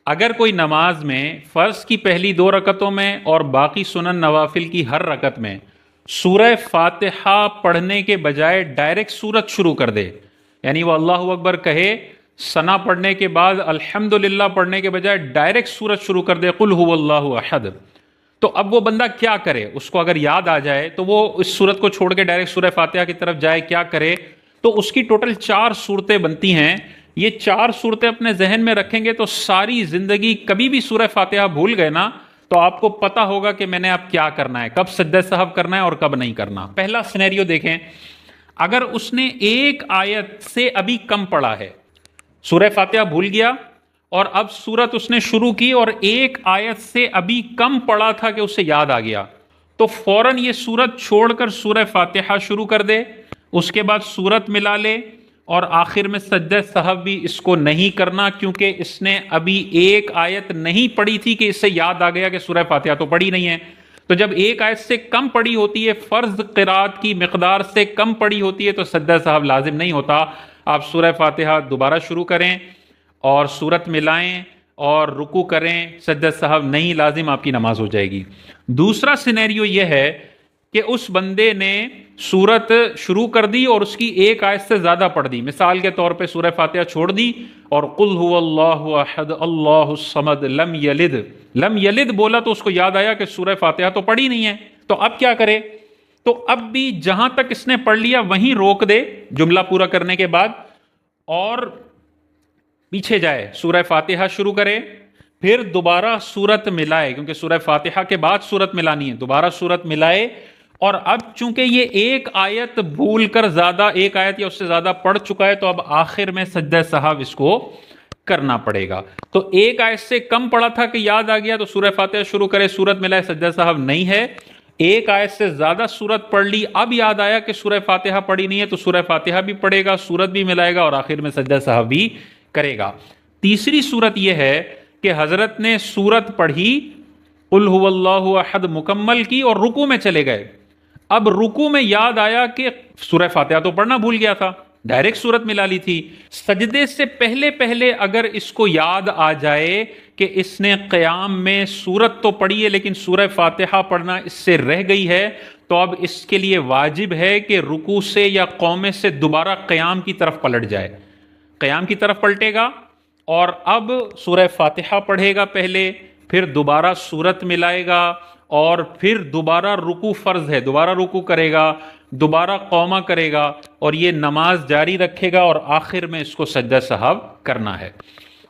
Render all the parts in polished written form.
اگر کوئی نماز میں فرض کی پہلی 2 رکعتوں میں اور باقی سنن نوافل کی ہر رکعت میں سورہ فاتحہ پڑھنے کے بجائے ڈائریکٹ سورت شروع کر دے، یعنی وہ اللہ اکبر کہے، ثنا پڑھنے کے بعد الحمدللہ پڑھنے کے بجائے ڈائریکٹ سورت شروع کر دے قل هو اللہ احد، تو اب وہ بندہ کیا کرے؟ اس کو اگر یاد آ جائے تو وہ اس سورت کو چھوڑ کے ڈائریکٹ سورہ فاتحہ کی طرف جائے، کیا کرے؟ تو اس کی ٹوٹل 4 صورتیں بنتی ہیں. یہ 4 صورتیں اپنے ذہن میں رکھیں گے تو ساری زندگی کبھی بھی سورہ فاتحہ بھول گئے نا تو آپ کو پتا ہوگا کہ میں نے اب کیا کرنا ہے، کب سجدہ سہو کرنا ہے اور کب نہیں کرنا. پہلا سینیریو دیکھیں، اگر اس نے ایک آیت سے ابھی کم پڑھا ہے، سورہ فاتحہ بھول گیا اور اب سورت اس نے شروع کی اور ایک آیت سے ابھی کم پڑھا تھا کہ اسے یاد آ گیا، تو فوراً یہ سورت چھوڑ کر سورہ فاتحہ شروع کر دے، اس کے بعد سورت ملا لے اور آخر میں سجدہ سہو بھی اس کو نہیں کرنا، کیونکہ اس نے ابھی ایک آیت نہیں پڑھی تھی کہ اس سے یاد آ گیا کہ سورہ فاتحہ تو پڑھی نہیں ہے. تو جب ایک آیت سے کم پڑھی ہوتی ہے، فرض قرات کی مقدار سے کم پڑھی ہوتی ہے، تو سجدہ سہو لازم نہیں ہوتا. آپ سورہ فاتحہ دوبارہ شروع کریں اور سورت ملائیں اور رکوع کریں، سجدہ سہو نہیں لازم، آپ کی نماز ہو جائے گی. دوسرا سینیریو یہ ہے کہ اس بندے نے سورت شروع کر دی اور اس کی ایک آیت سے زیادہ پڑھ دی، مثال کے طور پہ سورہ فاتحہ چھوڑ دی اور قل هو اللہ احد اللہ الصمد لم یلد، لم یلد بولا تو اس کو یاد آیا کہ سورہ فاتحہ تو پڑھی نہیں ہے، تو اب کیا کرے؟ تو اب بھی جہاں تک اس نے پڑھ لیا وہیں روک دے جملہ پورا کرنے کے بعد اور پیچھے جائے، سورہ فاتحہ شروع کرے، پھر دوبارہ سورت ملائے، کیونکہ سورہ فاتحہ کے بعد سورت ملانی ہے، دوبارہ سورت ملائے. اور اب چونکہ یہ ایک آیت بھول کر زیادہ، ایک آیت یا اس سے زیادہ پڑھ چکا ہے، تو اب آخر میں سجدہ سہو اس کو کرنا پڑے گا. تو ایک آیت سے کم پڑھا تھا کہ یاد آ گیا تو سورہ فاتحہ شروع کرے، سورت ملائے، سجدہ سہو نہیں ہے. ایک آیت سے زیادہ سورت پڑھ لی، اب یاد آیا کہ سورہ فاتحہ پڑھی نہیں ہے تو سورہ فاتحہ بھی پڑھے گا، سورت بھی ملائے گا اور آخر میں سجدہ سہو بھی کرے گا. تیسری صورت یہ ہے کہ حضرت نے سورت پڑھی قل هو اللہ احد مکمل کی اور رکوع میں چلے گئے. اب رکوع میں یاد آیا کہ سورہ فاتحہ تو پڑھنا بھول گیا تھا، ڈائریکٹ سورت ملا لی تھی. سجدے سے پہلے پہلے اگر اس کو یاد آ جائے کہ اس نے قیام میں سورت تو پڑھی ہے لیکن سورہ فاتحہ پڑھنا اس سے رہ گئی ہے، تو اب اس کے لیے واجب ہے کہ رکوع سے یا قومے سے دوبارہ قیام کی طرف پلٹ جائے. قیام کی طرف پلٹے گا اور اب سورہ فاتحہ پڑھے گا پہلے، پھر دوبارہ سورت ملائے گا اور پھر دوبارہ رکوع فرض ہے، دوبارہ رکوع کرے گا، دوبارہ قومہ کرے گا اور یہ نماز جاری رکھے گا اور آخر میں اس کو سجدہ سہو کرنا ہے.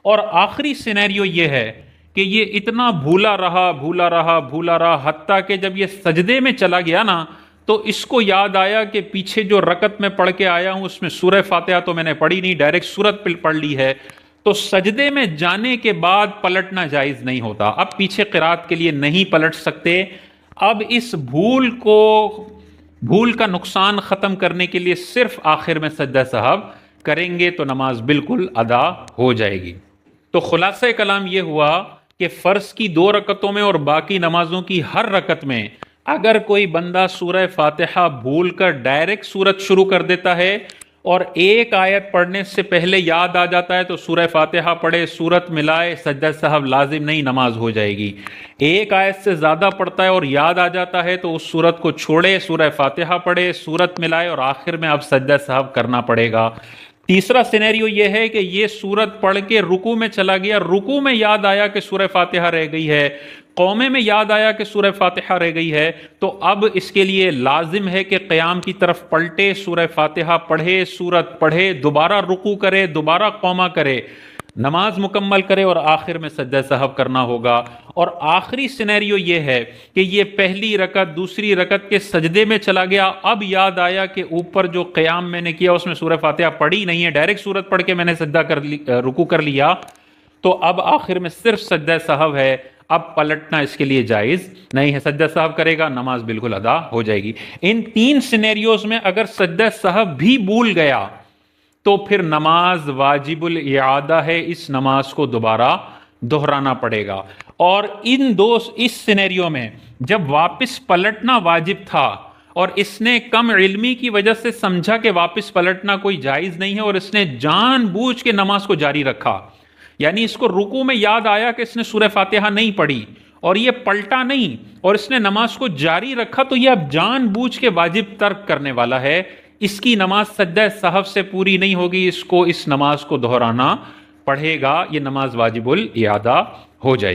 اور آخری سینیریو یہ ہے کہ یہ اتنا بھولا رہا حتیٰ کہ جب یہ سجدے میں چلا گیا نا تو اس کو یاد آیا کہ پیچھے جو رکعت میں پڑھ کے آیا ہوں اس میں سورہ فاتحہ تو میں نے پڑھی نہیں، ڈائریکٹ سورت پڑھ لی ہے. تو سجدے میں جانے کے بعد پلٹنا جائز نہیں ہوتا، اب پیچھے قرات کے لیے نہیں پلٹ سکتے. اب اس بھول کا نقصان ختم کرنے کے لیے صرف آخر میں سجدہ سہو کریں گے تو نماز بالکل ادا ہو جائے گی. تو خلاصہ کلام یہ ہوا کہ فرض کی 2 رکعتوں میں اور باقی نمازوں کی ہر رکعت میں اگر کوئی بندہ سورہ فاتحہ بھول کر ڈائریکٹ سورت شروع کر دیتا ہے اور ایک آیت پڑھنے سے پہلے یاد آ جاتا ہے تو سورہ فاتحہ پڑھے، سورت ملائے، سجدہ سہو لازم نہیں، نماز ہو جائے گی. ایک آیت سے زیادہ پڑھتا ہے اور یاد آ جاتا ہے تو اس سورت کو چھوڑے، سورہ فاتحہ پڑھے، سورت ملائے اور آخر میں اب سجدہ سہو کرنا پڑے گا. تیسرا سینیریو یہ ہے کہ یہ سورت پڑھ کے رکوع میں چلا گیا، رکوع میں یاد آیا کہ سورہ فاتحہ رہ گئی ہے، قومے میں یاد آیا کہ سورہ فاتحہ رہ گئی ہے، تو اب اس کے لیے لازم ہے کہ قیام کی طرف پلٹے، سورہ فاتحہ پڑھے، سورت پڑھے، دوبارہ رکوع کرے، دوبارہ قومہ کرے، نماز مکمل کرے اور آخر میں سجدہ سہو کرنا ہوگا. اور آخری سینیریو یہ ہے کہ یہ پہلی رکعت دوسری رکعت کے سجدے میں چلا گیا، اب یاد آیا کہ اوپر جو قیام میں نے کیا اس میں سورہ فاتحہ پڑھی نہیں ہے، ڈائریکٹ سورت پڑھ کے میں نے رکوع کر لیا، تو اب آخر میں صرف سجدہ سہو ہے، اب پلٹنا اس کے لیے جائز نہیں ہے. سجدہ سہو کرے گا، نماز بالکل ادا ہو جائے گی. ان 3 سینیریوز میں اگر سجدہ سہو بھی بھول گیا تو پھر نماز واجب الاعادہ ہے، اس نماز کو دوبارہ دہرانا پڑے گا. اور اس سینیریو میں جب واپس پلٹنا واجب تھا اور اس نے کم علمی کی وجہ سے سمجھا کہ واپس پلٹنا کوئی جائز نہیں ہے اور اس نے جان بوجھ کے نماز کو جاری رکھا، یعنی اس کو رکوع میں یاد آیا کہ اس نے سورہ فاتحہ نہیں پڑھی اور یہ پلٹا نہیں اور اس نے نماز کو جاری رکھا، تو یہ اب جان بوجھ کے واجب ترک کرنے والا ہے، اس کی نماز سجدہ سہو سے پوری نہیں ہوگی، اس کو اس نماز کو دہرانا پڑھے گا، یہ نماز واجب الاعادہ ہو جائے گی۔